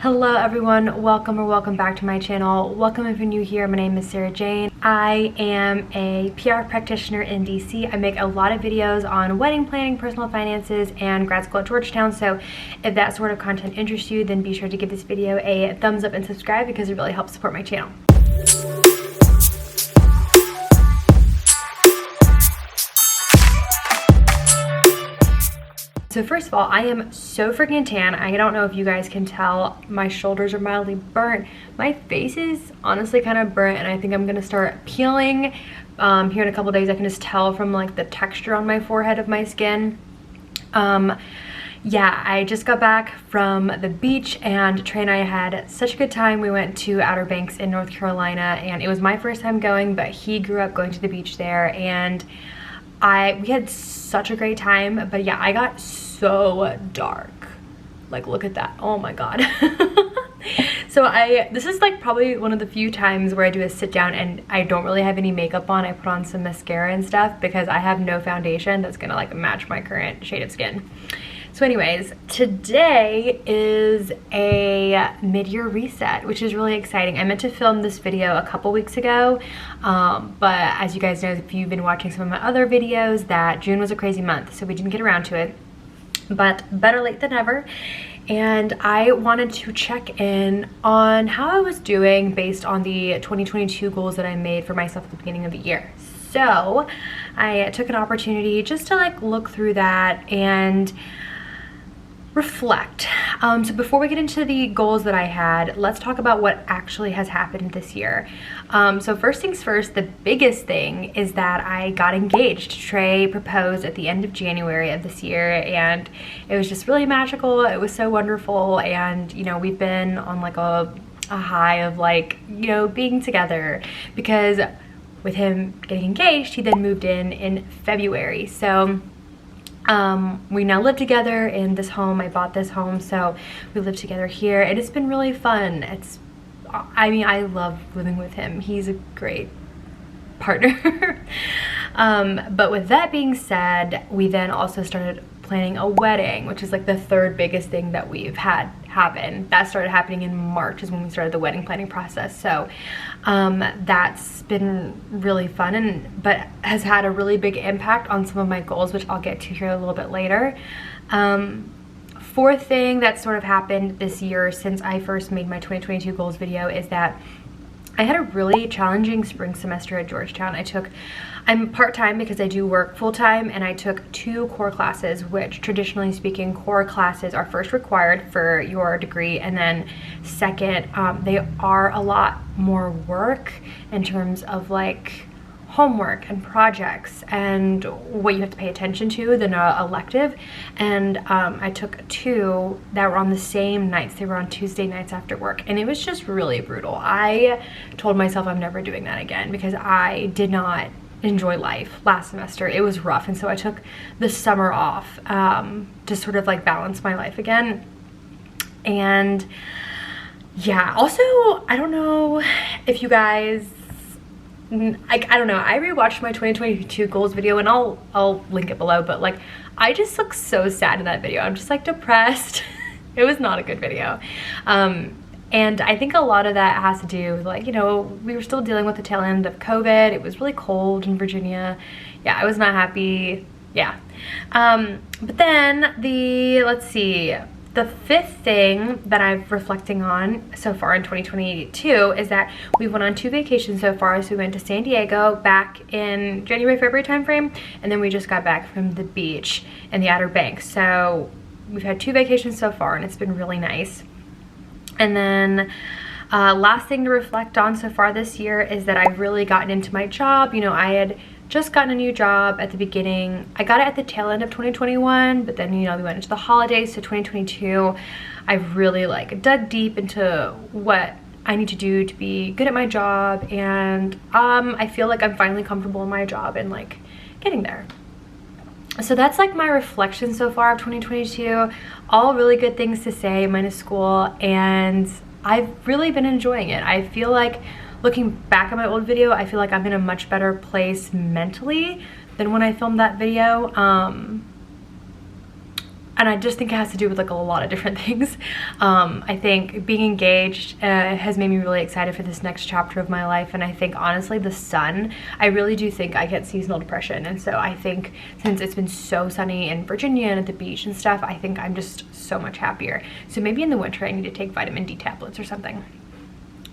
Hello everyone, welcome back to my channel. Welcome if you're new here. My name is Sarah Jane. I am a PR practitioner in DC. I make a lot of videos on wedding planning, personal finances, and grad school at Georgetown. So if that sort of content interests you, then be sure to give this video a thumbs up and subscribe because it really helps support my channel. So first of all, I am so freaking tan. I don't know if you guys can tell, my shoulders are mildly burnt. My face is honestly kind of burnt, and I think I'm gonna start peeling here in a couple days. I can just tell from like the texture on my forehead of my skin. Yeah, I just got back from the beach and Trey and I had such a good time. We went to Outer Banks in North Carolina, and it was my first time going, but he grew up going to the beach there, and we had such a great time. But yeah, I got so dark. Like, look at that. Oh my god. So this is like probably one of the few times where I do a sit down and I don't really have any makeup on. I put on some mascara and stuff because I have no foundation that's gonna like match my current shade of skin. So anyways, today is a mid-year reset, which is really exciting. I meant to film this video a couple weeks ago, but as you guys know, if you've been watching some of my other videos, that June was a crazy month, so we didn't get around to it. But better late than never. And I wanted to check in on how I was doing based on the 2022 goals that I made for myself at the beginning of the year. So I took an opportunity just to like look through that and reflect. So before we get into the goals that I had, let's talk about what actually has happened this year. So first things first, the biggest thing is that I got engaged. Trey proposed at the end of January of this year, and it was just really magical. It was so wonderful, and you know, we've been on like a high of like, you know, being together, because with him getting engaged, he then moved in February. So we now live together in this home. I bought this home, so we live together here, and it's been really fun. I mean, I love living with him. He's a great partner. But with that being said, we then also started planning a wedding, which is like the third biggest thing that we've had happen. That started happening in March is when we started the wedding planning process. So that's been really fun, but has had a really big impact on some of my goals, which I'll get to here a little bit later. Fourth thing that sort of happened this year since I first made my 2022 goals video is that I had a really challenging spring semester at Georgetown. I'm part-time because I do work full-time, and I took 2 core classes, which traditionally speaking, core classes are first required for your degree, and then second, they are a lot more work in terms of like homework and projects and what you have to pay attention to than an elective. And I took 2 that were on the same nights. They were on Tuesday nights after work, and it was just really brutal. I told myself I'm never doing that again because I did not enjoy life last semester. It was rough, and so I took the summer off to sort of like balance my life again. And yeah, also, I don't know if you guys, I don't know, I rewatched my 2022 goals video, and I'll link it below, but like I just look so sad in that video. I'm just like depressed. It was not a good video. And I think a lot of that has to do with, like, you know, we were still dealing with the tail end of COVID. It was really cold in Virginia. Yeah, I was not happy. Yeah. But then let's see, the 5th thing that I'm reflecting on so far in 2022 is that we went on 2 vacations so far. So we went to San Diego back in January, February timeframe, and then we just got back from the beach in the Outer Banks. So we've had 2 vacations so far, and it's been really nice. And then last thing to reflect on so far this year is that I've really gotten into my job. You know, I had just gotten a new job at the beginning. I got it at the tail end of 2021, but then, you know, we went into the holidays. So 2022, I've really like dug deep into what I need to do to be good at my job. And I feel like I'm finally comfortable in my job and like getting there. So that's like my reflection so far of 2022. All really good things to say minus school, and I've really been enjoying it. I feel like, looking back at my old video, I feel like I'm in a much better place mentally than when I filmed that video. and I just think it has to do with like a lot of different things. I think being engaged has made me really excited for this next chapter of my life, and I think honestly the sun, I really do think I get seasonal depression, and so I think since it's been so sunny in Virginia and at the beach and stuff, I think I'm just so much happier. So maybe in the winter I need to take vitamin D tablets or something.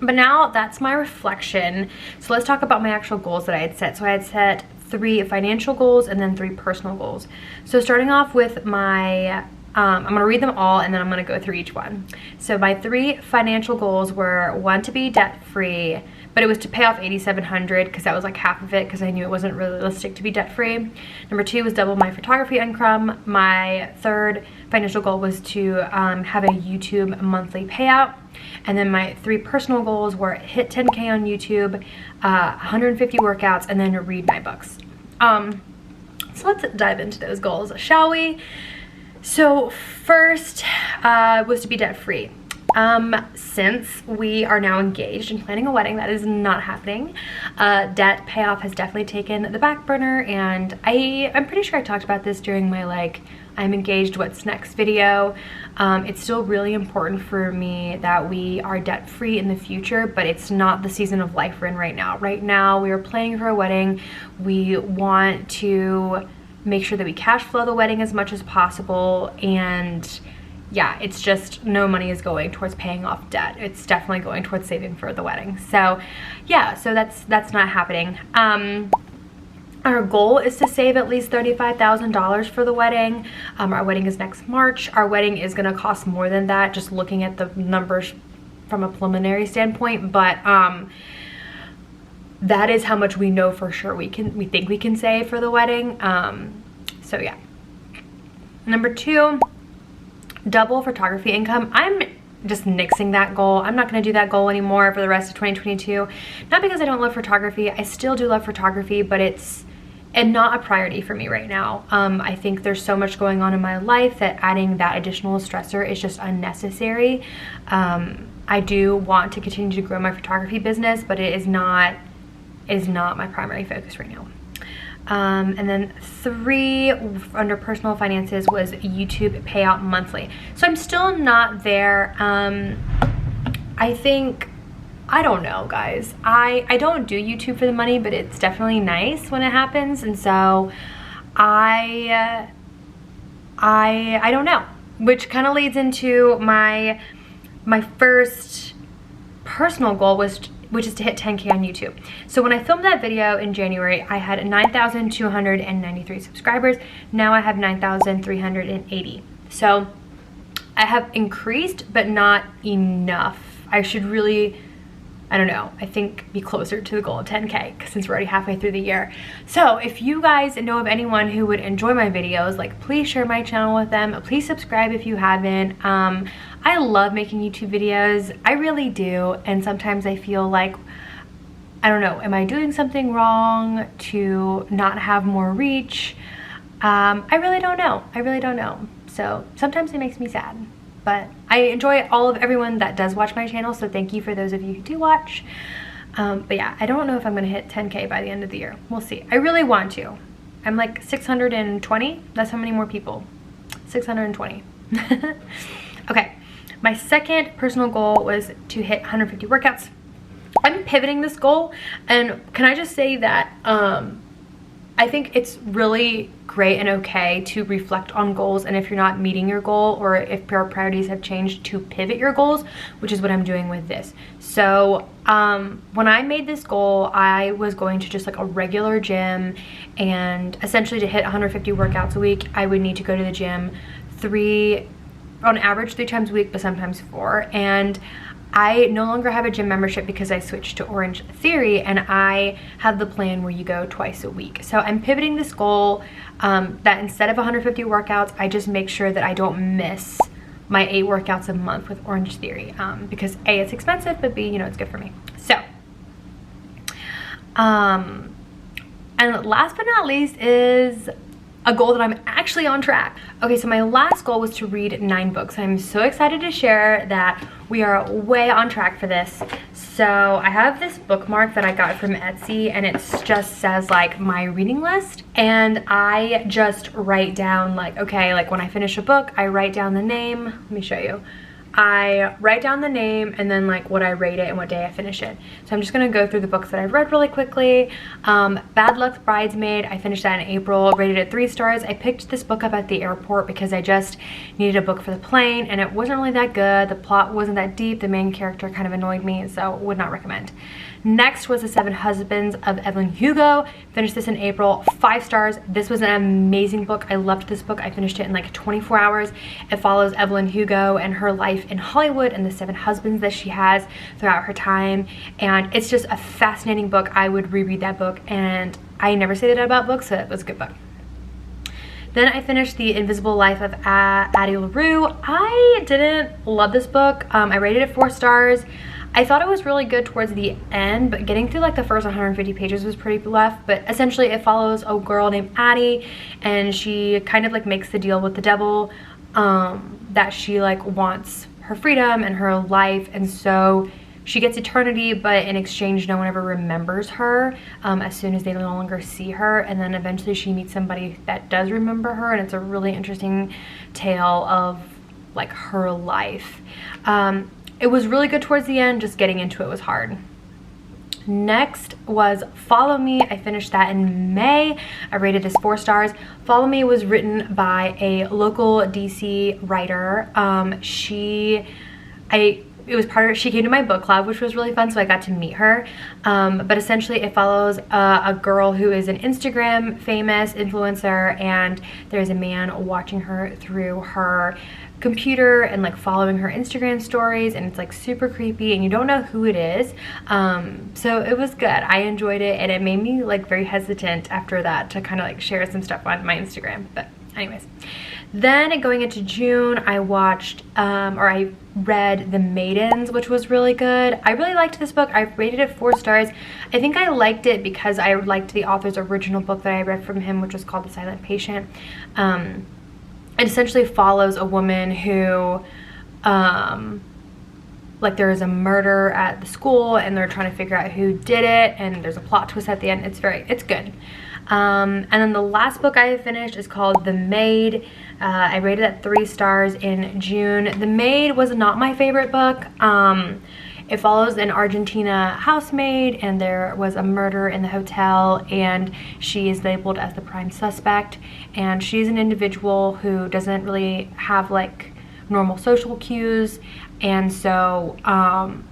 But now that's my reflection. So let's talk about my actual goals that I had set. So I had set 3 financial goals and then 3 personal goals. So starting off with my, I'm gonna read them all and then I'm gonna go through each one. So my 3 financial goals were 1, to be debt free, but it was to pay off $8,700 because that was like half of it because I knew it wasn't realistic to be debt free. Number 2 was double my photography income. My 3rd financial goal was to have a YouTube monthly payout. And then my 3 personal goals were hit 10K on YouTube, 150 workouts, and then read my books. So let's dive into those goals, shall we? So first was to be debt free. Since we are now engaged and planning a wedding, that is not happening. Debt payoff has definitely taken the back burner, and I'm pretty sure I talked about this during my like I'm engaged, what's next video. It's still really important for me that we are debt free in the future, but it's not the season of life we're in right now. Right now we are planning for a wedding. We want to make sure that we cash flow the wedding as much as possible, and yeah, it's just no money is going towards paying off debt. It's definitely going towards saving for the wedding. So yeah, so that's not happening. Our goal is to save at least $35,000 for the wedding. Our wedding is next March. Our wedding is gonna cost more than that, just looking at the numbers from a preliminary standpoint, but that is how much we know for sure we think we can save for the wedding. So yeah. Number 2, double photography income. I'm just nixing that goal. I'm not going to do that goal anymore for the rest of 2022. Not because I don't love photography. I still do love photography, but it's not a priority for me right now. I think there's so much going on in my life that adding that additional stressor is just unnecessary. I do want to continue to grow my photography business, but it is not my primary focus right now. And then 3 under personal finances was YouTube payout monthly. So I'm still not there. I think, I don't know, guys. I don't do YouTube for the money, but it's definitely nice when it happens. And so I don't know, which kind of leads into my first personal goal, which is to hit 10K on YouTube. So when I filmed that video in January, I had 9,293 subscribers. Now I have 9,380. So I have increased, but not enough. I should really, I don't know, I think be closer to the goal of 10K since we're already halfway through the year. So if you guys know of anyone who would enjoy my videos, like please share my channel with them. Please subscribe if you haven't. I love making YouTube videos. I really do. And sometimes I feel like, I don't know, am I doing something wrong to not have more reach? I really don't know. I really don't know. So sometimes it makes me sad. But I enjoy everyone that does watch my channel, so thank you for those of you who do watch. But yeah, I don't know if I'm gonna hit 10K by the end of the year. We'll see. I really want to. I'm like 620. That's how many more people. 620. Okay, my second personal goal was to hit 150 workouts. I'm pivoting this goal, and can I just say that I think it's really great and okay to reflect on goals, and if you're not meeting your goal or if your priorities have changed, to pivot your goals, which is what I'm doing with this. So when I made this goal, I was going to just like a regular gym, and essentially to hit 150 workouts a week, I would need to go to the gym on average 3 times a week, but sometimes 4. And I no longer have a gym membership because I switched to Orange Theory, and I have the plan where you go twice a week. So I'm pivoting this goal that instead of 150 workouts, I just make sure that I don't miss my 8 workouts a month with Orange Theory, because A, it's expensive, but B, you know, it's good for me. So, and last but not least is a goal that I'm actually on track. Okay, so my last goal was to read 9 books. I'm so excited to share that we are way on track for this. So I have this bookmark that I got from Etsy, and it just says like my reading list, and I just write down like, okay, like when I finish a book, I write down the name. Let me show you. I write down the name and then like what I rate it and what day I finish it. So I'm just gonna go through the books that I've read really quickly. Bad Luck Bridesmaid, I finished that in April, rated it 3 stars. I picked this book up at the airport because I just needed a book for the plane, and it wasn't really that good. The plot wasn't that deep. The main character kind of annoyed me, so would not recommend. Next was The 7 Husbands of Evelyn Hugo. Finished this in April, 5 stars. This was an amazing book. I loved this book. I finished it in like 24 hours. It follows Evelyn Hugo and her life in Hollywood and the 7 husbands that she has throughout her time. And it's just a fascinating book. I would reread that book, and I never say that about books, so it was a good book. Then I finished The Invisible Life of Addie LaRue. I didn't love this book. I rated it 4 stars. I thought it was really good towards the end, but getting through like the first 150 pages was pretty rough. But essentially it follows a girl named Addie, and she kind of like makes the deal with the devil that she like wants her freedom and her life, and so she gets eternity, but in exchange no one ever remembers her as soon as they no longer see her. And then eventually she meets somebody that does remember her, and it's a really interesting tale of like her life. It was really good towards the end, just getting into it was hard. Next was Follow Me. I finished that in May. I rated this 4 stars. Follow Me was written by a local DC writer. She came to my book club, which was really fun, so I got to meet her. But essentially it follows a girl who is an Instagram famous influencer, and there's a man watching her through her computer and like following her Instagram stories, and it's like super creepy and you don't know who it is. So it was good. I enjoyed it, and it made me like very hesitant after that to kind of like share some stuff on my Instagram. But anyways, then going into June, I watched I read The Maidens, which was really good. I really liked this book. I rated it 4 stars. I think I liked it because I liked the author's original book that I read from him, which was called The Silent Patient. It essentially follows a woman who like there is a murder at the school and they're trying to figure out who did it, and there's a plot twist at the end. It's good. And then the last book I finished is called The Maid. I rated it 3 stars in June. The Maid was not my favorite book. It follows an Argentina housemaid, and there was a murder in the hotel, and she is labeled as the prime suspect, and she's an individual who doesn't really have like normal social cues, and so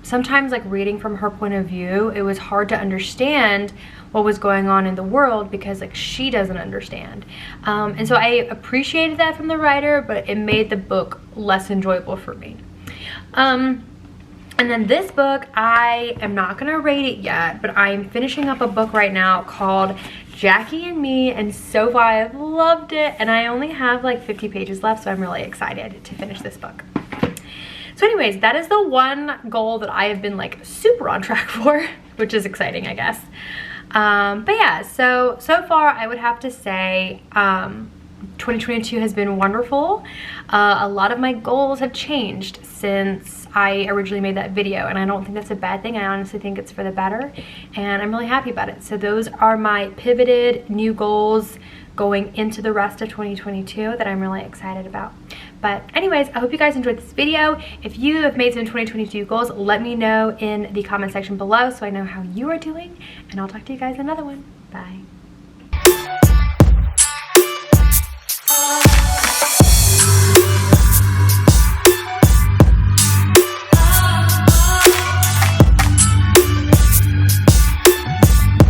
sometimes like reading from her point of view, it was hard to understand what was going on in the world because like she doesn't understand, and so I appreciated that from the writer, but it made the book less enjoyable for me. And then this book, I am not gonna rate it yet, but I'm finishing up a book right now called Jackie and Me, and so far I've loved it, and I only have like 50 pages left, so I'm really excited to finish this book. So anyways, that is the one goal that I have been like super on track for, which is exciting, I guess. But yeah, so far I would have to say 2022 has been wonderful. A lot of my goals have changed since I originally made that video, and I don't think that's a bad thing. I honestly think it's for the better, and I'm really happy about it. So those are my pivoted new goals going into the rest of 2022 that I'm really excited about. But anyways, I hope you guys enjoyed this video. If you have made some 2022 goals, let me know in the comment section below so I know how you are doing, and I'll talk to you guys in another one. Bye.